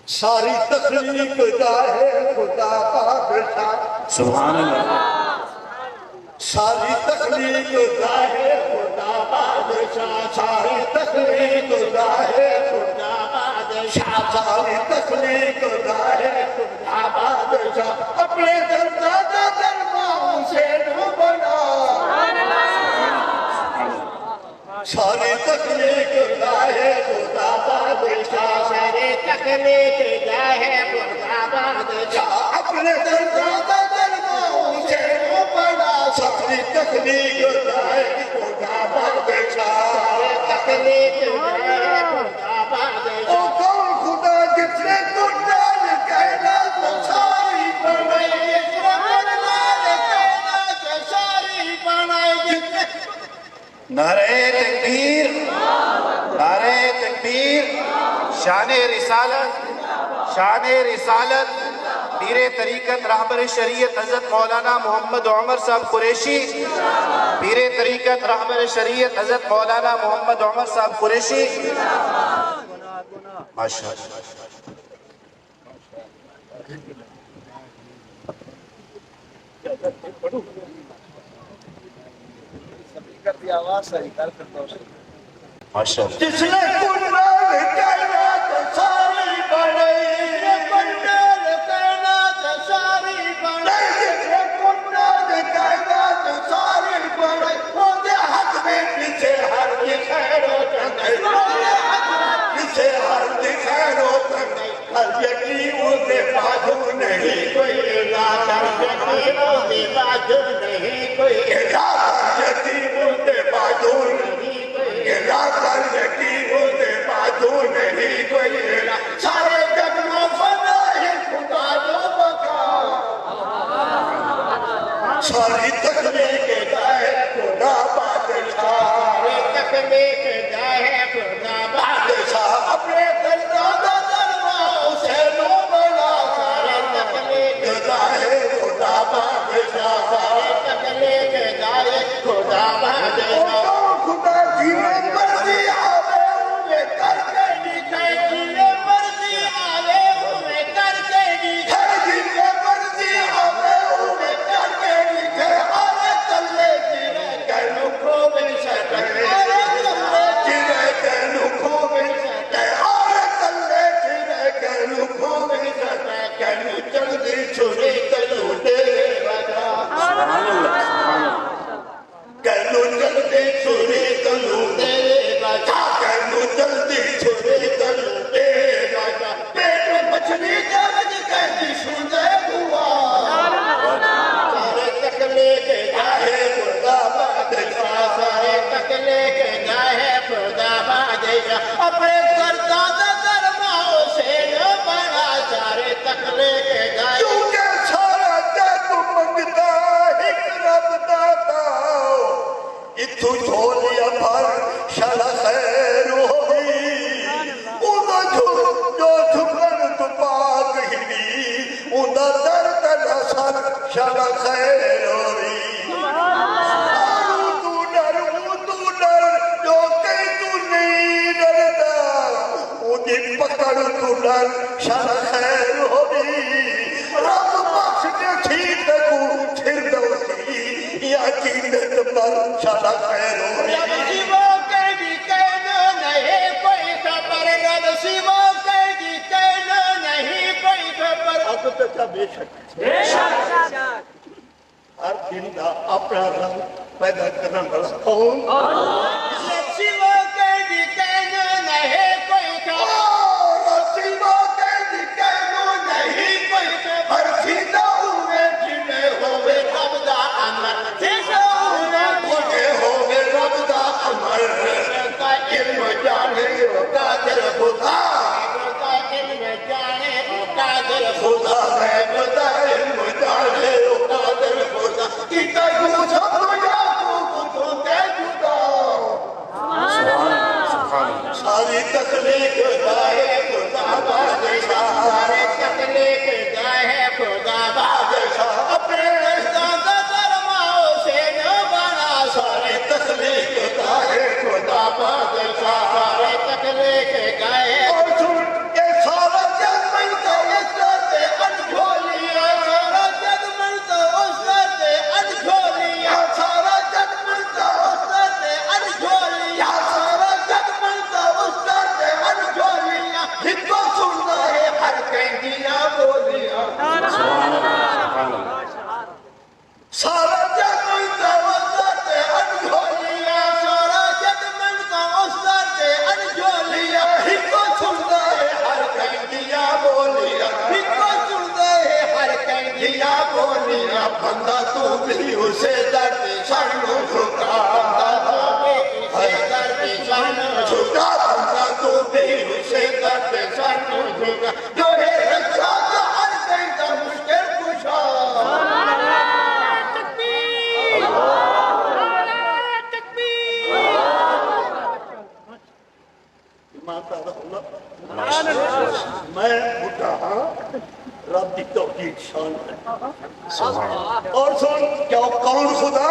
ساری تخلیق جاہے خدا بادشاہ سبحان اللہ ساری تخلیق جاہے خدا بادشاہ ساری تخلیق جاہے خدا بادشاہ ساری تخلیق جاہے خدا بادشاہ اپنے درجہ درماؤں سے نو بنا ساری تخلیق جاہے خدا بادشاہ ساری تخلیق جاہے خدا بادشاہ اپنے درجہ درماؤں سے نو بنا ساری تخلیق جاہے خدا بادشاہ ساری تخلیق جاہے خدا بادشاہ او کون خدا جس نے تو ڈال کائنات ساری بنائی جس نے ڈال کائنات ساری بنائی جس نے نعرہ تکبیر نعرہ تکبیر شان رسالت پیر طریقت رہبر شریعت حضرت مولانا محمد عمر صاحب قریشی پیر طریقت رہبر شریعت حضرت مولانا محمد عمر صاحب قریشی ماشاءاللہ ماشاءاللہ جس نے کنال کائنات ساری بنائی کنال کائنات ساری بنائی جس نے کنال کائنات ساری بنائی وہ دے حق میں پیچھے ہر دی خیر و تنگئی وہ دے حق میں پیچھے ہر دی خیر و تنگئی ہر یقین وہ دے بازو نہیں کوئی علاج ہر یقین وہ دے بازو نہیں کوئی علاج ہر یقین وہ دے بازو نہیں کر یقین ہوتے بازو نہیں کوئی علاج سارے جگ میں فنا ہے خدا جو بقا ساری تخلیق جائے خدا بادشاہ ساری تخلیق جائے خدا بادشاہ اپنے درجہ درماؤں سے نو بنا ساری تخلیق جائے خدا بادشاہ ساری تخلیق جائے خدا بادشاہ خدا جینے مرضی آوے انہیں کر کے دکھائے جینے مرضی آوے انہیں کر کے دکھائے جینے مرضی آوے انہیں کر کے دکھائے آرے تلے جینے کہنو کو بھی سکتے آرے تلے جینے کہنو کو بھی سکتے آرے تلے جینے کہنو کو بھی سکتے کہنو جلدی چھوڑی تلو دے بجا کہنو جلدی چھوڑی تلو دے بجا کہنو جلدی چھوڑی تلو دے بجا پیٹ مچھلی جلد کہنی سوندے ہوا سارے تخلیق جاہے خدا بادشاہ سارے تخلیق جاہے خدا بادشاہ اپنے درجہ درماؤں سے نو بنا سارے تخلیق جاہے کیونکہ سارا دے تو منگتا ایک رب داتا اتھو جھولیا بھر شل خیر ہوئی اونا جو جھکن تو پاک ہی بھی اونا درد نصر شل خیر ہوئی تو ڈر جو کہیں تو نہیں ڈردا اونی پکڑ تو ڈر شل خیر ہوئی رب بخش کے چھیٹ کو چھر دوسی یا چیندت پر شل خیر ہوئی رب سیوا کہیں کہنا نہیں کوئی خبر رب سیوا کہیں کہنا نہیں کوئی خبر اب تک بے شک ہر دن دا اپنا رنگ پیدا کرنا بڑا کون رب سیوا کہیں کہنا نہیں کوئی خبر رب سیوا کہیں کہنا نہیں کوئی خبر سیدھا ہوئے جنہیں ہوئے رب دا امر سیدھا ہوئے جنہیں ہوئے رب دا امر کا علم جانے و قادر خدا کا علم جانے و قادر خدا ہے بدا علم جانے و قادر خدا کیتا یوں سب دنیا کو کچھوں کے جدا بندہ تو بھی اسے در پیشان جھکا جھکا بندہ تو بھی اسے در پیشان جھکا جو ہے رکھا کا ہر کہیں کا مشکل کشا میں بڑھا ہاں رب کی توقید شان ہے اور سن کیا کون خدا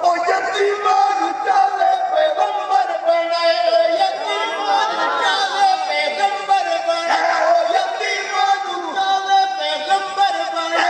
اور یتیمان چالے پیغمبر بنائے یتیمان چالے پیغمبر بنائے یتیمان چالے پیغمبر بنائے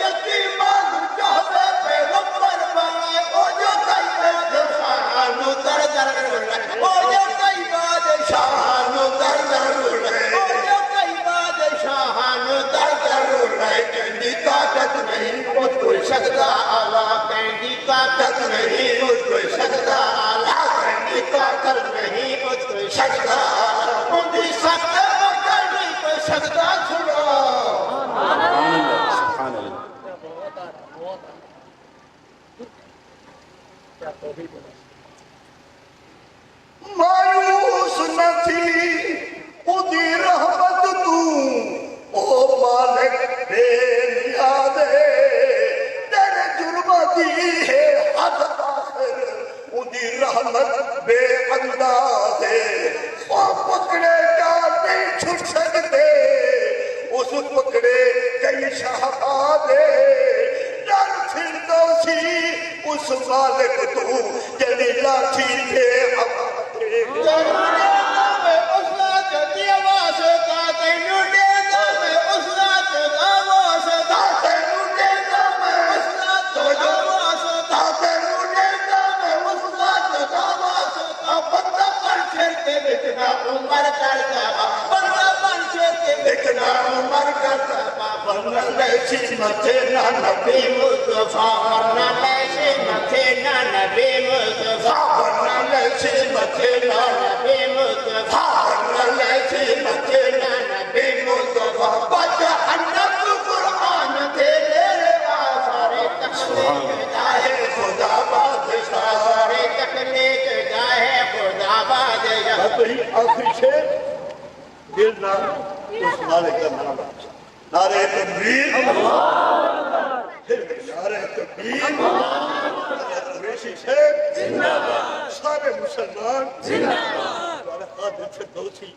یتیمان چالے پیغمبر بنائے او جو کئی بادشاہانو در در رہے او جو کئی بادشاہانو در در رہے او جو کئی بادشاہانو در در رہے کہنی طاقت نہیں مجھ کوئی سجدہ آلہ کہنی طاقت نہیں مجھ کوئی سجدہ آلہ کہنی طاقت نہیں مجھ کوئی سجدہ آلہ مجھے سجدہ کرنے کوئی سجدہ چھڑا سبحان اللہ مایوس نہ تھی خودی رحمت تو او مالک بے نیادے تیرے جرم دی ہے حد آخر خودی رحمت بے اندازے وہ پکڑے کیا نہیں چھٹ سکتے اس پکڑے کئی شہادے ڈر فردوسی اس مالک تو جلی لاٹھی کے حوالے جنونے میں اس ذات دی آواز کا تینونے میں اس ذات دی آواز کا تینونے میں اس ذات دی آواز کا تینونے میں اس ذات دی آواز کا بندہ پر چھر کے دیکھنا عمر کرتا بندہ پر چھر کے دیکھنا عمر کرتا بندہ لیچی مجھے نہ نبی مصطفیٰ بندہ لیچی مجھے نہ نبی مصطفیٰ بندہ لیچی مجھے نہ نبی مصطفیٰ بندہ لیچی مجھے نہ نبی مصطفیٰ بچہ حنب قرآن تیرے آثار تخلیق جاہے خدا بادشاہ آثار تخلیق جاہے خدا بادشاہ آخری شیر دل نہ اس مالک کا نام نعرہ تکبیر نعرہ تکبیر قریشی شیخ سارے مسلمان سارے قادر فردوسی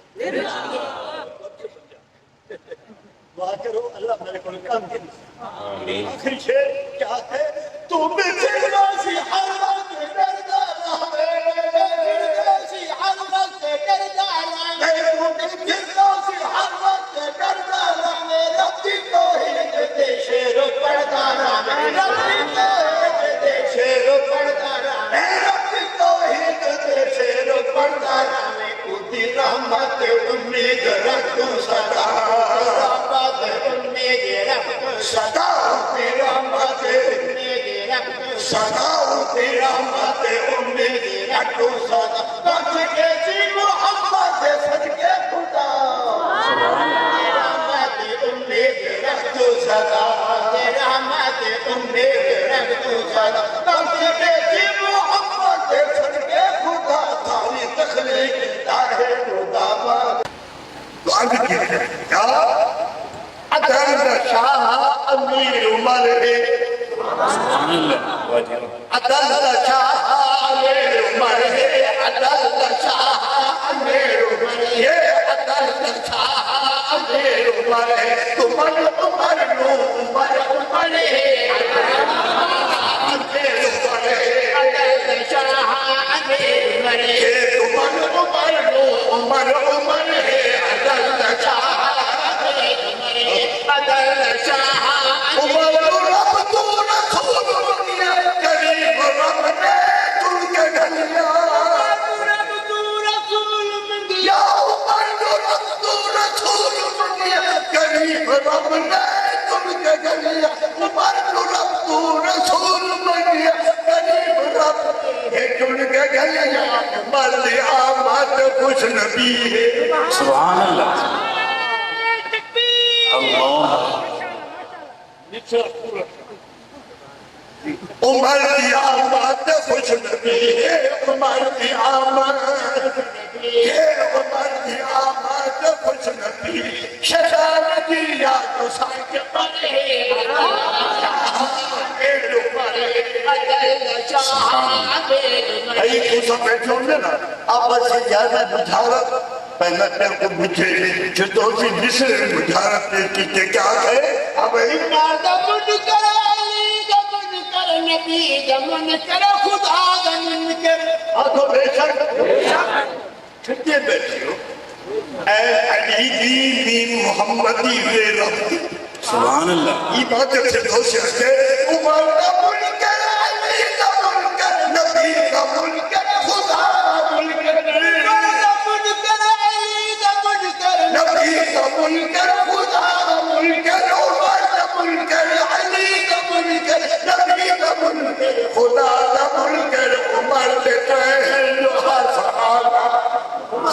دعا کرو اللہ میرے کو کام کی آخری شیخ کیا ہے تو میں فردوسی ہر وقت ڈردا رہے فردوسی ہر وقت ڈردا رہے فردوسی ہر وقت ڈردا رہے ربی توحید دے شیر پڑھتا رہے ربی توحید دے شیر پڑھتا رہے ربی توحید دے شیر پڑھتا رہے اُتی رحمت امید رکھو صدا رحمت امید رکھو صدا اُتی رحمت امید رکھو صدا اُتی رحمت امید رکھو صدا بچ کے جی محمد صدقے خدا رحمت امید رکھو صدا رحمت امید رکھو صدا بچ کے جی محمد صدقے خدا ساری تخلیق ہے خدا باد دعا کی کیا عدل شاہ امیر عمر ہے سبحان اللہ عدل شاہ امیر عمر ہے عدل شاہ امیر عمر ہے عدل شاہ امیر عمر ہے عمر عمر نو عمر عمر ہے امیر عمر ہے عدل شاہ امیر عمر ہے عمر عمر نو عمر عمر ہے عدل شاہ عدل شاہ عمر رب تو رسول دنیا کریم رب نے تل کے ڈھلیا رب تو رسول دنیا عمر رب تو رسول دنیا کریم رب نے تل کے ڈھلیا عمر رب تو رسول دنیا کریم رب نے تل کے ڈھلیا مرد آمد خوش نبی ہے سبحان اللہ اللہ عمر کی آمد خوش نبی ہے، عمر کی آمد، یہ عمر کی آمد خوش نبی، شجاع دیا تو سانک پڑے ای تو سب بیٹھے ہونے نا آپس سے زیادہ بجھارت پہلے پیر کو بجھے چھتوں سے مصر بجھارت کی کیا ہے اب دمن کر علی دمن کر نبی دمن کر خدا دمن کر آتو بے شک چھتے بیٹھے ہو اے علی دی محمدی وے رب سبحان اللہ. یہ بات سے دوشی ہے عمر دمن کر علی دمن کر نبی دمن کر خدا دمن کر دمن کر علی دمن کر نبی دمن کر خدا دمن کر عمر دمن کر علی دمن کر نبی دمن کر خدا دمن کر عمر لیتا ہے لوہا سہارا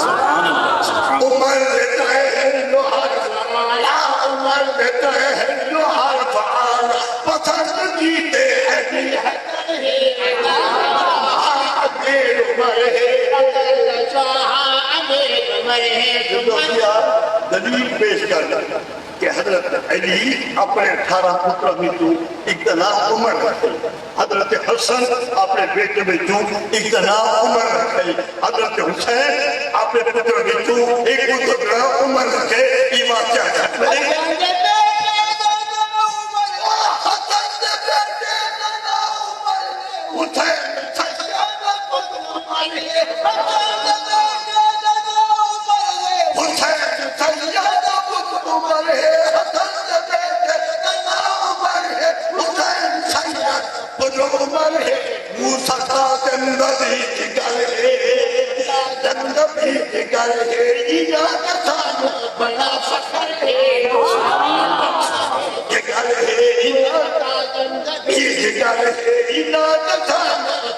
سبحان اللہ. سبحان اللہ. عمر لیتا ہے لوہا سہارا عمر لیتا ہے لوہا سہارا پسند جیتے ہیں دل ہے امیر عمر ہے شاہ امیر عمر ہے دلیل پیش کر کہ حضرت علی اپنے 18 پتر میں تو اقتنا عمر رکھے حضرت حسن اپنے بیٹے میں تو اقتنا عمر رکھے حضرت حسین اپنے پتر میں تو ایک پتر عمر رکھے ایمان کیا کرتے ہیں بڑا فخر ہے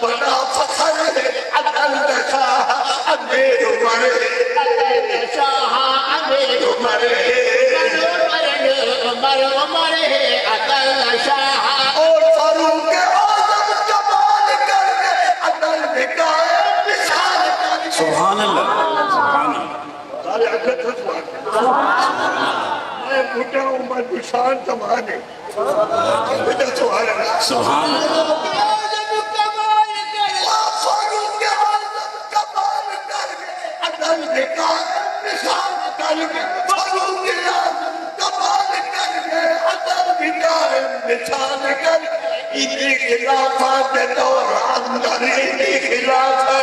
بڑا فخر ہے عدل شاہ امیر عمر ہے شاہ امیر عمر ہے عمر عمر ہے عدل شاہ اور فاروق اعظم کمال کر گئے عدل نکائے مثال کر سبحان اللہ. سبحان اللہ. سارے عدل رسوان میں بھٹا عمر نشان تمہانے بیٹا سوال ہے سبحان اللہ. فاروق اعظم کمال کر گئے عدل نکائے مثال کر گئے فاروق اعظم کمال کر گئے عدل نکائے مثال کر گئے اتنی خلافات دور اندر اتنی خلاف ہے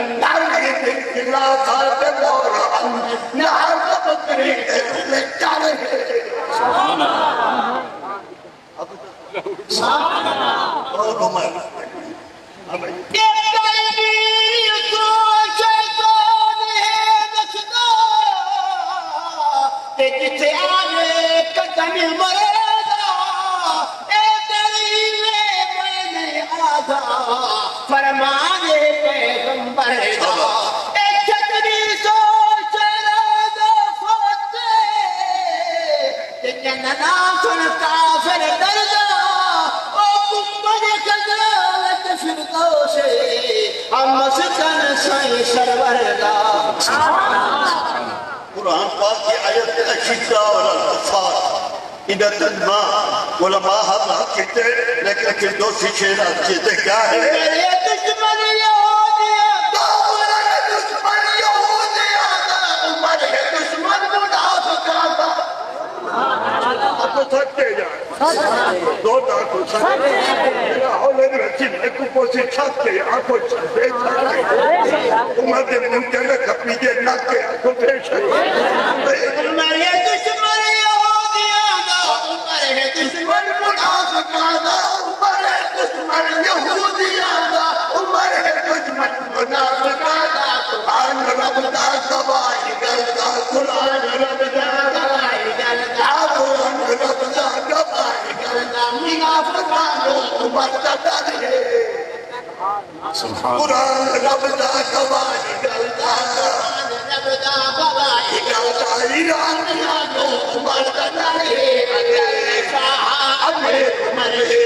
اتنی خلافات دور اندر نعرض بکری میں چل گئے سبحان اللہ. اور عمر جتھے آنے قدم مرے گا اے دلیلے میں آدھا فرمانے پیغمبر دا اے چکری سوچ رہا سوچے جننا سن کافر دردا او گنبد خزرات فردوسے ہم مسکن سائیں سرور دا قرآن پاک کی آیت اشداء والکفار ادھر تنما علماء حضرات کہتے ہیں لیکن کہ دو شیرات کہتے کیا ہے میرے دشمن یہودیاں میرے دشمن یہودیاں عمر ہے دشمن منافقاں اب تو تھکتے جائیں دو داکو سکتے میرا حولے میں رچی میں کپو سے چھت کے آنکھوں چھتے چھتے عمر دے منکر میں کپی دے نک کے آنکھوں پہ چھتے میرے دشمن یہودیاں عمر ہے دشمن منافقاں عمر ہے دشمن یہودیاں عمر ہے دشمن منافقاں قرآن رب دا گواہی کرتا قرآن رب دا گواہی کرتا قرآن رب دا گواہی کرتا منافقاں عمر دا ڈر ہے سبحان اللہ. قرآن رب دا گواہی کرتا رب دا گواہی کرتا ایران عمر دا ڈر ہے شاہ امیر عمر ہے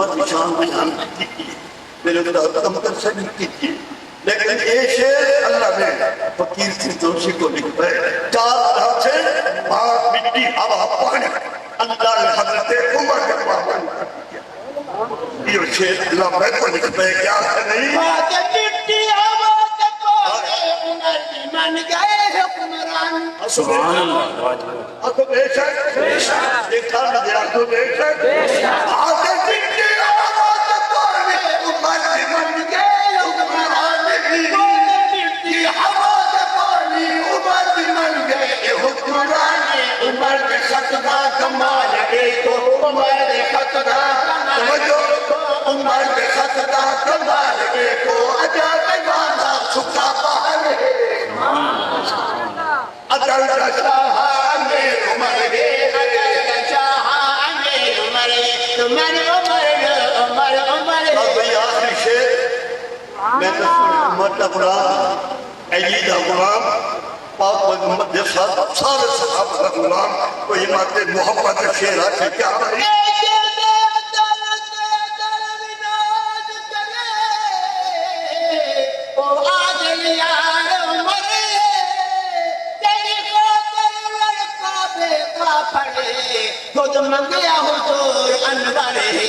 عظمت شان بیان کی میرے خدا کم کر سکتی کی لیکن یہ شعر اللہ نے فقیر فردوسی کو لکھا ہے چار طرح سے بات مٹی ہوا پانی اللہ نے حضرت عمر کے پابند کر دیا یہ شعر اللہ میں کو لکھتا ہے کیا ہے نہیں بات مٹی ہوا کے پانے عمر بھی من گئے حکمران سبحان اللہ آتو بے شک دیکھا مجھے آتو بے شک آتو مٹی ہوا کے پانے عمر بھی من گئے حکمران مٹی ہوا کے پانی عمر بھی من گئے حکمران عمر کے خطبہ کمال ایک عمر کے خطبہ عمر کے خطبہ کمال ایک عجب والا سکھا باہر اجل کا شاہ امیر عمر ہے اجل کا شاہ امیر عمر ہے عمر اب یہ آخری شعر میں تو امت کا غلام علی کا غلام پاک محمد کے ساتھ سارے صحابہ کا غلام کوئی بات محبت شعر ہے کیا بھائی خود منگیا حضور انور اے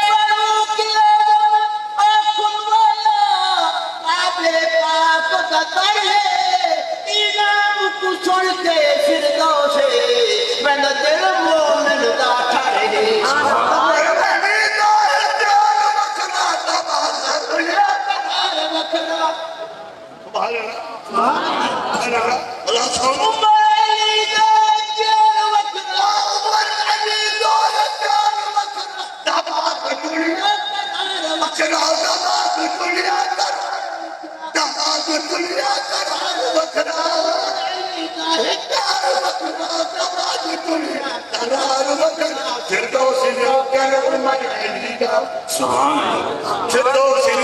فاروق اعظم آنکھوں والا قابل پاک کا در ہے امام کو چھوڑ کے فردوس بند دل مومن دا ٹھہرے فردوسی